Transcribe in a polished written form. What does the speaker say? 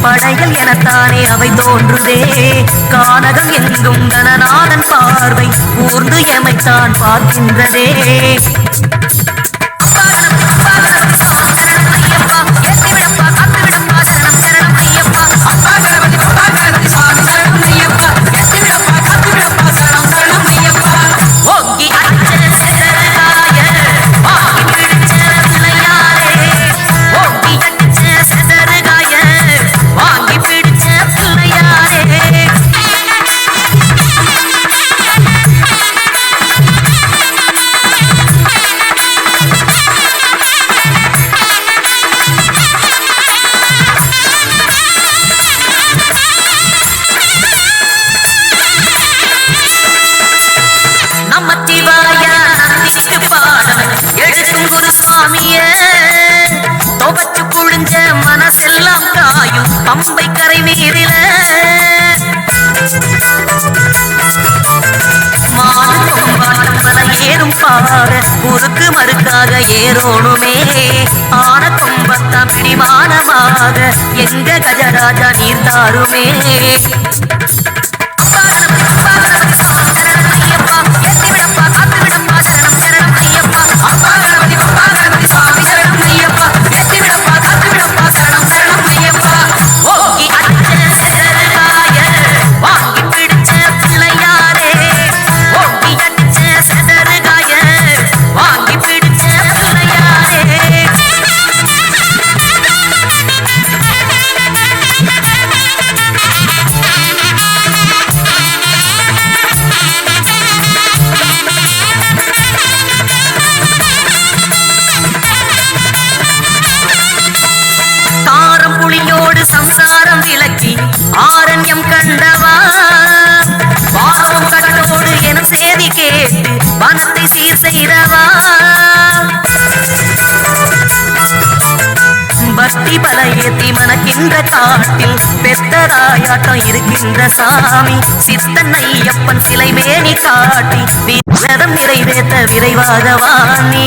படைகள் எனத்தானே அவை தோன்றுதே. கானகம் எங்கும் கணநாதன் பார்வை கூர்ந்து எமைத்தான் பார்க்கின்றதே. மனசெல்லாம் காயும் பம்பை கரை நீரில ஏறும் பாக குறுக்கு மறுக்காக ஏறோணுமே. ஆன கொம்பத்தான் பிடிமானமாக எங்க கஜராஜா நீர் தாருமே. சம்சாரம் விளக்கி ஆரண்யம் கண்டவா பாவம் கட்டோடு என சேதி கேட்டு வனத்தை சீர் செய்தவா. பக்தி பல ஏத்தி மனக்கின்ற காட்டில் பெத்ததாயாட்டம் இருக்கின்ற சாமி சித்தன் ஐயப்பன் சிலை மேனி காட்டி விரதம் நிறைவேற்ற விரைவாக வாணி.